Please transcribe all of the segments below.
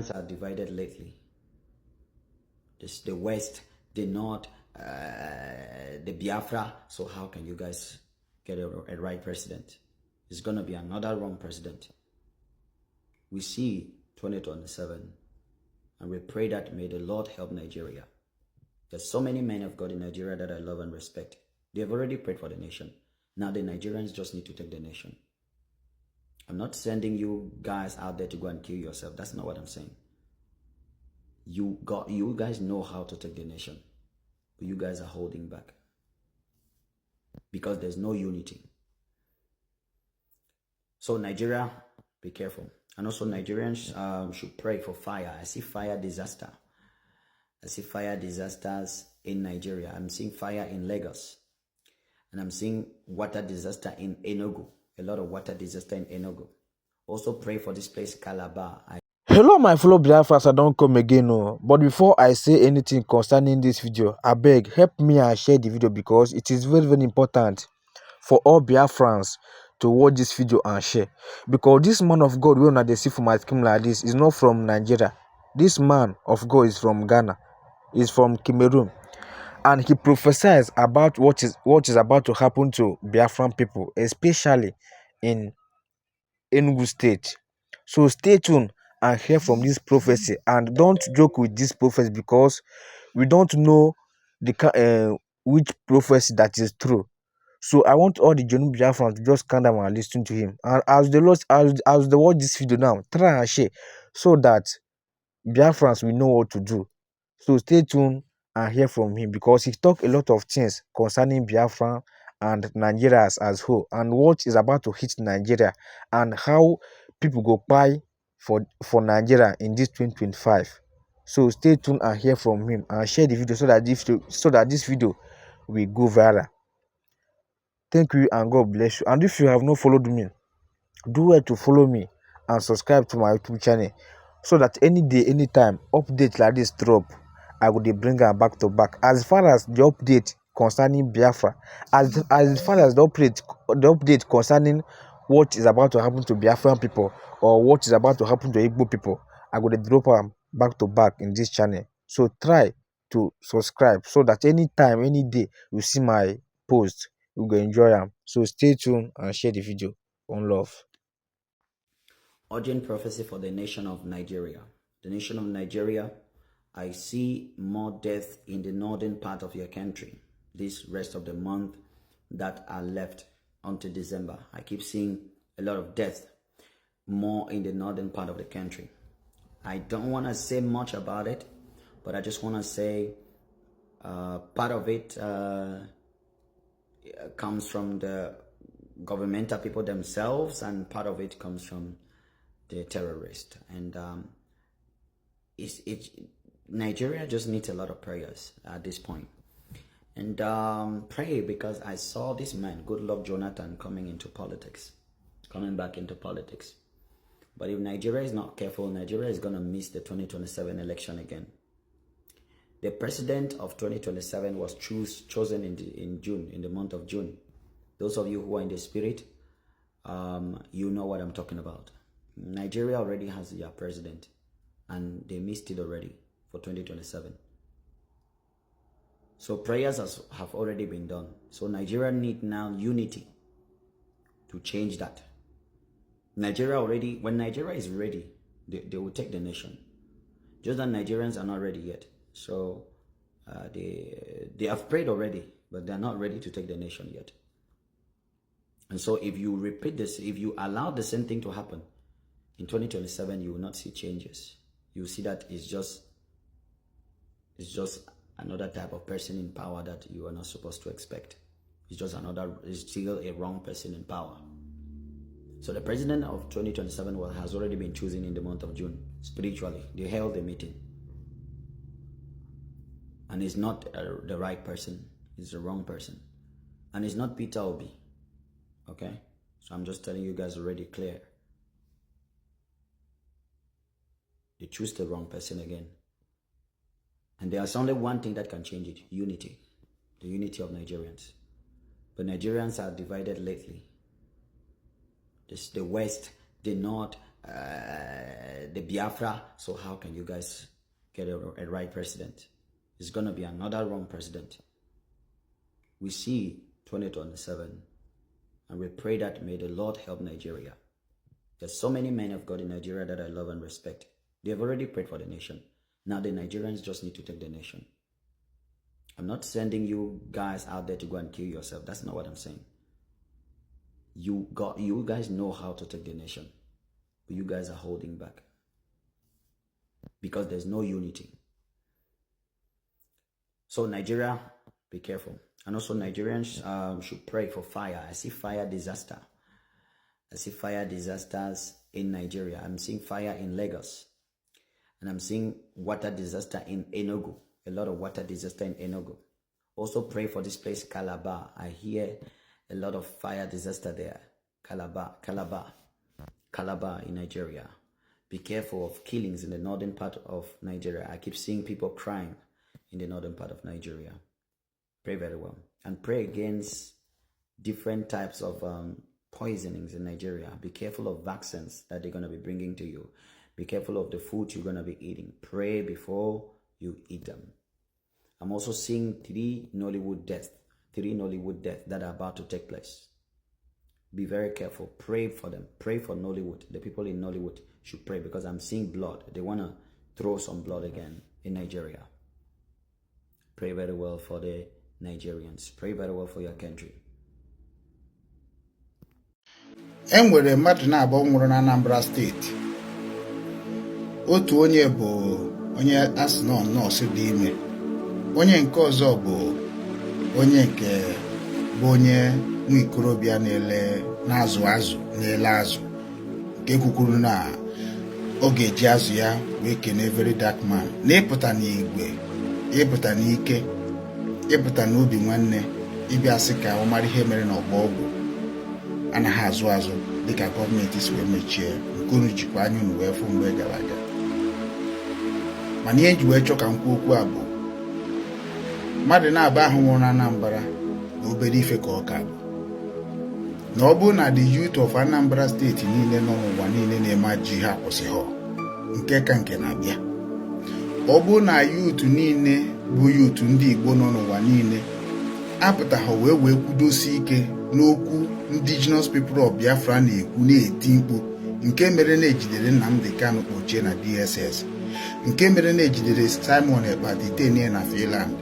Nigerians are divided lately. The West, the North, the Biafra. So how can you guys get a right president? It's going to be another wrong president. We see 2027, and we pray that may the Lord help Nigeria. There's so many men of God in Nigeria that I love and respect. They have already prayed for the nation. Now the Nigerians just need to take the nation. I'm not sending you guys out there to go and kill yourself. That's not what I'm saying. You guys know how to take the nation, but you guys are holding back because there's no unity. So Nigeria, be careful. And also Nigerians should pray for fire. I see fire disaster. I see fire disasters in Nigeria. I'm seeing fire in Lagos. And I'm seeing water disaster in Enugu. A lot of water disaster in Enugu. Also pray for this place, Calabar. Hello my fellow Biafras, I don't come again. No. But before I say anything concerning this video, I beg, help me and share the video because it is very, very important for all Biafrans to watch this video and share. Because this man of God, when they see for my skin like this, is not from Nigeria. This man of God is from Ghana, is from Cameroon. And he prophesies about what is about to happen to Biafran people, especially in Enugu State. So stay tuned and hear from this prophecy, and don't joke with this prophecy because we don't know which prophecy that is true. So I want all the Jonu Biafrans to just calm down and listen to him. And as they watch this video now, try and share so that Biafrans will know what to do. So stay tuned and hear from him because he talk a lot of things concerning Biafra and Nigeria as whole, and what is about to hit Nigeria, and how people go buy for Nigeria in this 2025. So stay tuned and hear from him and share the video so that this video will go viral. Thank you and God bless you. And if you have not followed me, do well to follow me and subscribe to my YouTube channel so that any day, anytime update like this drop, I will bring her back to back. As far as the update concerning Biafra, as far as the update concerning what is about to happen to Biafran people or what is about to happen to Igbo people, I will drop them back to back in this channel. So try to subscribe so that anytime, any day you see my post, you will enjoy them. So stay tuned and share the video. One love. Urgent prophecy for the nation of Nigeria. The nation of Nigeria, I see more death in the northern part of your country this rest of the month that are left until December. I keep seeing a lot of death more in the northern part of the country. I don't want to say much about it, but I just want to say part of it comes from the governmental people themselves, and part of it comes from the terrorists. And Nigeria just needs a lot of prayers at this point. And pray, because I saw this man, Goodluck Jonathan, coming back into politics. But if Nigeria is not careful, Nigeria is going to miss the 2027 election again. The president of 2027 was chosen in June, in the month of June. Those of you who are in the spirit, you know what I'm talking about. Nigeria already has their president, and they missed it already for 2027. So prayers have already been done. So Nigeria need now unity to change that. When Nigeria is ready, they will take the nation. Just that Nigerians are not ready yet. So they have prayed already, but they're not ready to take the nation yet. And so if you repeat this, if you allow the same thing to happen, in 2027, you will not see changes. You will see that it's just another type of person in power that you are not supposed to expect. It's still a wrong person in power. So the president of 2027 has already been chosen in the month of June, spiritually. They held a meeting. And it's not the right person, it's the wrong person. And it's not Peter Obi. Okay? So I'm just telling you guys already clear. They choose the wrong person again. And there's only one thing that can change it: unity. The unity of Nigerians. But Nigerians are divided lately. The West, the North, the Biafra. So how can you guys get a right president? It's going to be another wrong president. We see 2027, and we pray that may the Lord help Nigeria. There's so many men of God in Nigeria that I love and respect. They have already prayed for the nation. Now the Nigerians just need to take the nation. I'm not sending you guys out there to go and kill yourself. That's not what I'm saying. You guys know how to take the nation, but you guys are holding back because there's no unity. So Nigeria, be careful. And also Nigerians should pray for fire. I see fire disaster. I see fire disasters in Nigeria. I'm seeing fire in Lagos. And I'm seeing water disaster in Enugu. A lot of water disaster in Enugu. Also pray for this place, Calabar. I hear a lot of fire disaster there. Calabar in Nigeria. Be careful of killings in the northern part of Nigeria. I keep seeing people crying in the northern part of Nigeria. Pray very well. And pray against different types of poisonings in Nigeria. Be careful of vaccines that they're going to be bringing to you. Be careful of the food you're going to be eating. Pray before you eat them. I'm also seeing 3 Nollywood deaths that are about to take place. Be very careful. Pray for them. Pray for Nollywood. The people in Nollywood should pray because I'm seeing blood. They want to throw some blood again in Nigeria. Pray very well for the Nigerians. Pray very well for your country. Enwere mmadụ na-abụ nwụrụ na Anambra steeti. Otu onye bụ onye asị nọọsụ dị ime. Onye nke ọzọ bụ onye nke bụ onye nwa ikorobịa na-azụ na-ele azụ nke kwukwuru na ọ ga-eji azụ ya wee kene very dark man. Na-ịpụta n'igwe, ịpụta n'ike, ịpụta n'obi nwanne, ịbịa sị ka ọ mara ihe mere n'ọgba ọgwụ anaghị azụ dịka gọọmenti si wee mechie nke unu jikwa anya unu wee fụ mgbe gara aga. Mana ihe ji wee chọ ka m kwuo okwu a bụ mmadụ na-aba ahụ nwụrụ na Anambra na obere ife ka ọ ka bụ na ọ bụrụ na the youth of Anambra steeti niile nọ n'ụwa niile na-eme ji ha kwụsịghọ nke ka nke na-abịa. Ọ bụrụ na youth niile bụ youth ndị Igbo nọ n'ụwa niile apụtaghị wee kwudosi ike n'okwu indigenous people of Biafra na-ekwu na-eti mkpu nke mere na-ejidere Nnamdi Kanu kpochie na DSS, nke mere na-ejidere Simon Ekpa detenie na Finland.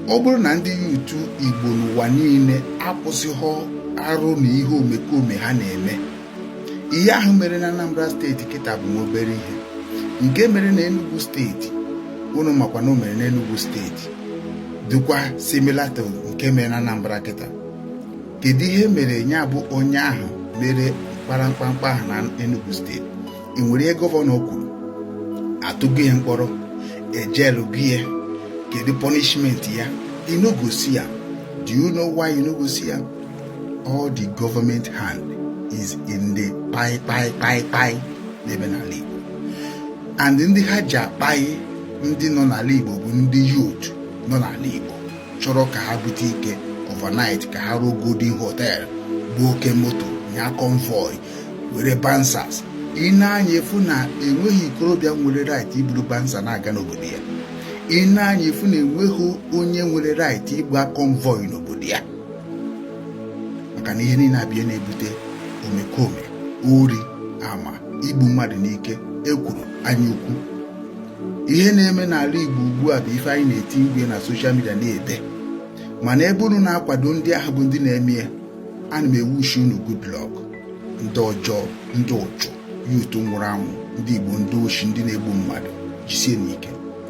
Ọ bụrụ na ndị yutu Igbo n'ụwa niile akwụsịghọ arụ na ihe omekome ha na-eme, ihe ahụ mere na Anambra steeti kịta bụ obere ihe. Nke mere na Enugu steeti, unu makwa na o mere na Enugu steeti dịkwa similar to nke mere na Anambra kịta. Kedu ihe mere nya bụ onye ahụ mere mkparamkpamkpa ahụ na Enugu steeti? Ị nwere ihe gọvanọ kwuru atụgo ihe mkpọrọ, ejelu gị. Kedu punishment ya? You no go see am. Do you know why you no go see am? All the government hand is in the pie n'ebe n'ala Igbo. And ndị ha ji akpai ndị nọ n'ala Igbo bụ ndị youth nọ n'ala Igbo chọrọ ka ha bute ike overnight, ka ha ruo Golden Hotel, bụ oke moto, nya convoy, were bansas. Ị na-anya efu na enweghị ikorobịa nwere right iburu bansa na-aga n'obodo ya. Ị na-anya efu na enweghị onye nwere right ịgba convoy n'obodo ya. Maka na ihe niile abịa na-ebute omekome, ori, ama, igbu mmadụ n'ike, ekwuru, anya ukwu. Ihe na-eme n'ala Igbo ugbu a bụ ife anyị na-eti igwe na social media na-ede. Mana ebe unu na-akwado ndị ahụ bụ ndị na-eme ya, ana m ewushi unu good luck. Ndị ọjọọ, ndị ụchụ, yutu nwụrụ anwụ, ndị Igbo, ndị oshi, ndị na-egbu mmadụ, jisie n'ike.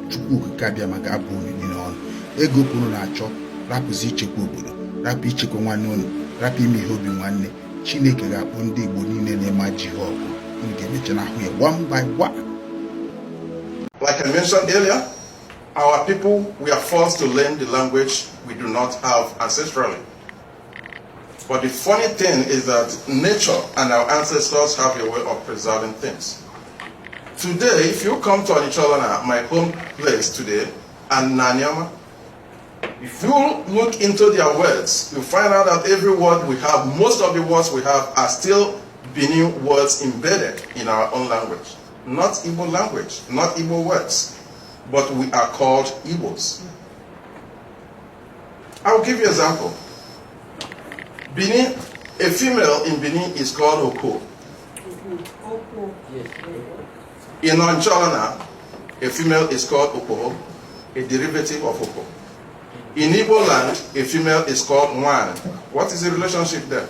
Chukwu okike abịa maka abụ unu niile ọnụ. Ego kwuru na-achọ, rapụzi ichekwa obodo, rapụ ichekwa nwanne unu, rapụ ime ihe obi nwanne. Chineke ga-akpọ ndị Igbo niile na-eme ji ha ọgụ. Unu ga-emecha n'ahụ ya one by one. Like I mentioned earlier, our people, we are forced to learn the language we do not have ancestrally. But the funny thing is that nature and our ancestors have a way of preserving things. Today, if you come to Anicholana, my home place today, and Nanyama, if you look into their words, you find out that every word we have, most of the words we have are still Benin words embedded in our own language. Not Igbo language, not Igbo words, but we are called Igbos. I'll give you an example. Benin, a female in Benin is called Oko. In Ancholana, a female is called Oko, a derivative of Oko. In Igbo land, a female is called Nwan. What is the relationship there?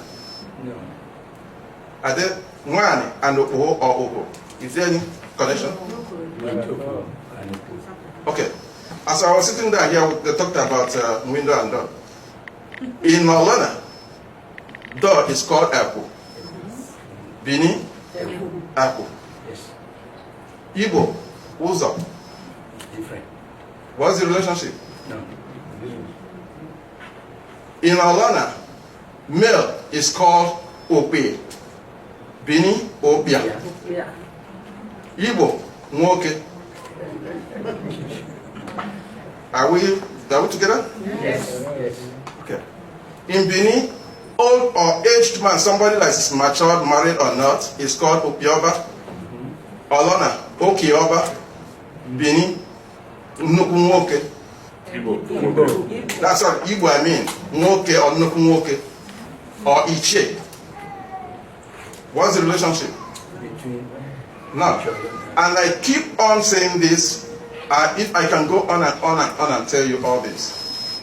No. Are there Nwan and Oko or Oko? Is there any connection? Okay. As I was sitting there here, they talked about window and door. In Maulana, door is called Apple. Bini, Apple. Yes. Igbo, Uzo. Different. What's the relationship? No. In Maulana, male is called Ope. Bini, Opia. Yeah. Igbo, Nwoke. Are we together? Yes. Yes. Okay. In Benin, old or aged man, somebody that is matured, married or not, is called Opioba. Olona, Okioba. Benin, Nnukwu Nwoke. That's what Igbo I mean. Nwoke or Nnukwu Nwoke. Or Ichie. What's the relationship? Between. Now, and I keep on saying this, if I can go on and on and on and tell you all this.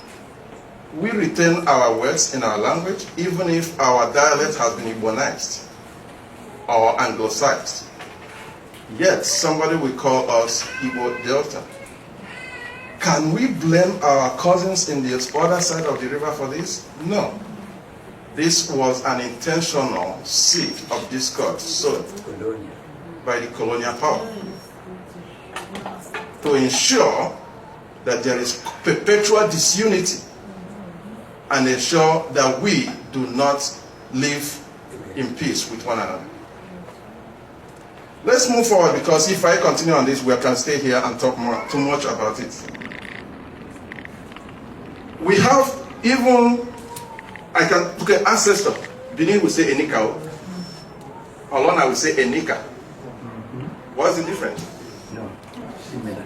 We retain our words in our language, even if our dialect has been Igbonized or Anglicized. Yet, somebody will call us Igbo Delta. Can we blame our cousins in the other side of the river for this? No. This was an intentional seed of discord sown by the colonial power to ensure that there is perpetual disunity and ensure that we do not live in peace with one another. Let's move forward, because if I continue on this, we can stay here and talk too much about it. We have even, ancestor. Benin will say Enika. Olona will say Enika. What's the difference? No. Similar.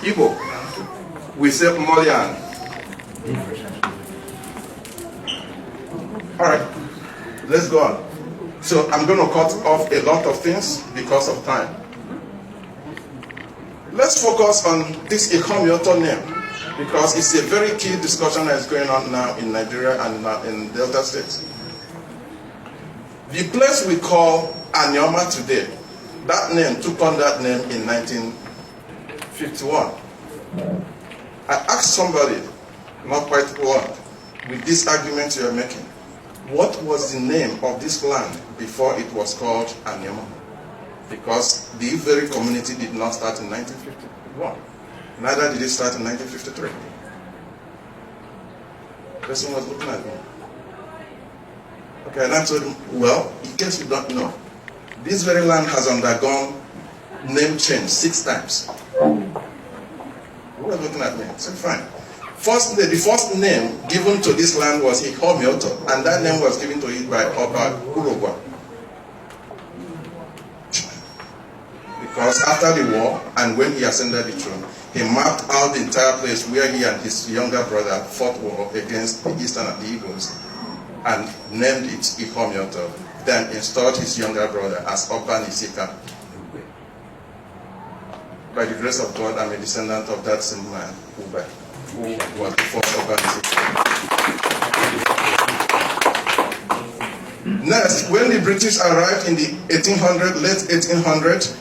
Igbo, we say Molian. All right, let's go on. So I'm going to cut off a lot of things because of time. Let's focus on this Ikomioto name, because it's a very key discussion that is going on now in Nigeria and in Delta States. The place we call Anyoma today, that name took on that name in 1951. I asked somebody, not quite one, with this argument you are making, what was the name of this land before it was called Anyoma? Because the very community did not start in 1951. Neither did it start in 1953. The person was looking at me. Okay, and I told him, well, in case you don't know, this very land has undergone name change 6 times. They were looking at me. I said, fine. The first name given to this land was Ihomioto, and that name was given to it by Oba Urogwa. Because after the war, and when he ascended the throne, he mapped out the entire place where he and his younger brother fought war against the Eastern and the Igbos, and named it Ihomioto, then installed his younger brother as Oba Nisika. By the grace of God, I'm a descendant of that same man, Ube, who was the first Oba Nisika. Next, when the British arrived in the late 1800s,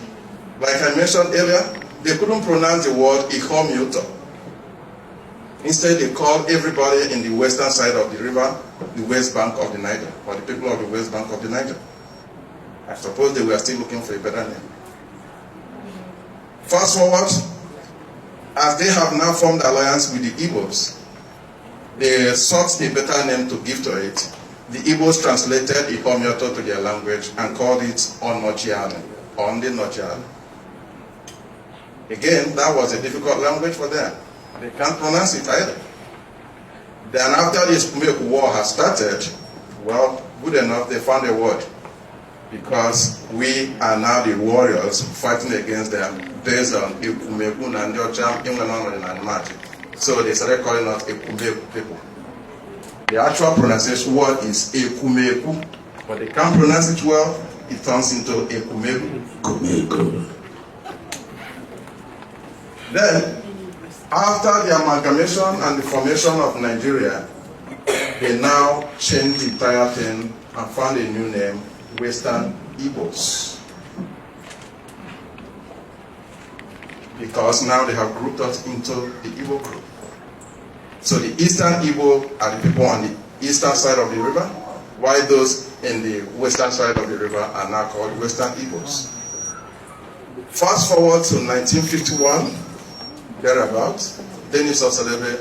like I mentioned earlier, they couldn't pronounce the word Ihomioto. Instead, they called everybody in the western side of the river the West Bank of the Niger, or the people of the West Bank of the Niger. I suppose they were still looking for a better name. Fast forward, as they have now formed alliance with the Igbos, they sought a better name to give to it. The Igbos translated Ihomioto to their language and called it Onochiane, Onde Nochiane. Again, that was a difficult language for them. They can't pronounce it either. Then after this war has started, well, good enough, they found a word. Because we are now the warriors fighting against them based on Ekumeku and Njocha. So they started calling us Ekumeku people. The actual pronunciation word is Ekumeku, but they can't pronounce it well, it turns into Ekumeku. Then, after the amalgamation and the formation of Nigeria, they now changed the entire thing and found a new name, Western Igbos. Because now they have grouped us into the Igbo group. So the Eastern Igbo are the people on the eastern side of the river, while those in the western side of the river are now called Western Igbos. Fast forward to 1951, thereabouts, Denis Osalebe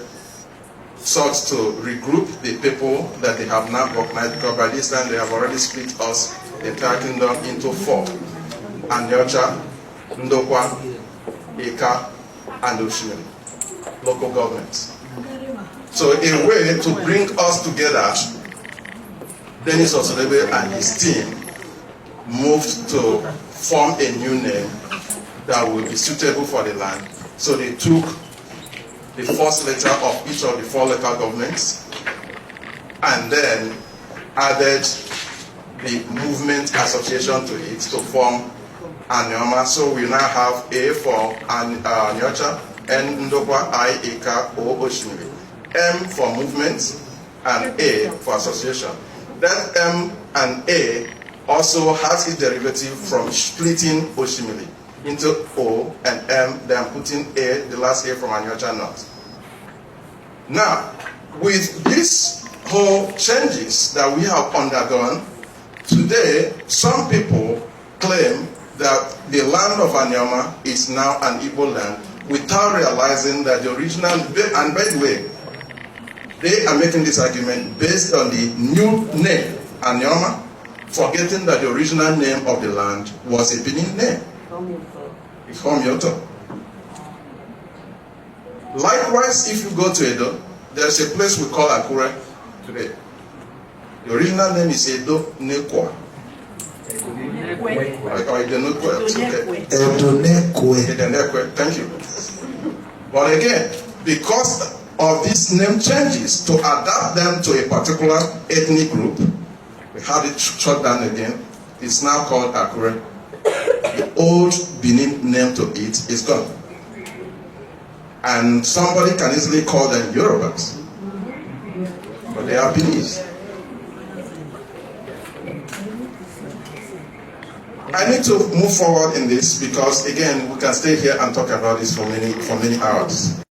sought to regroup the people that they have now recognized, because by this time they have already split us, the entire kingdom, into four: Anyocha, Ndokwa, Eka, and Oshimiri, local governments. So a way to bring us together, Denis Osalebe and his team moved to form a new name that will be suitable for the land. So they took the first letter of each of the four local governments and then added the movement association to it to form Anyoma. So we now have A for Anyocha, N Ndokwa, I, Eka, O, Oshimiri. M for movement and A for association. That M and A also has its derivative from splitting Oshimiri into O and M, then putting A, the last A from Anyocha North. Now, with these whole changes that we have undergone, today some people claim that the land of Anyoma is now an Igbo land without realizing that the original, and by the way, they are making this argument based on the new name, Anyoma, forgetting that the original name of the land was a Benin name. It's Homyoto. Likewise, if you go to Edo, there's a place we call Akure today. The original name is Edo Nekwa. Or Edo Nekwe. Thank you. But again, because of these name changes, to adapt them to a particular ethnic group, we have it shut down again. It's now called Akure. The old Benin name to it is gone. And somebody can easily call them Yorubas, but they are Beninese. I need to move forward in this because, again, we can stay here and talk about this for many hours.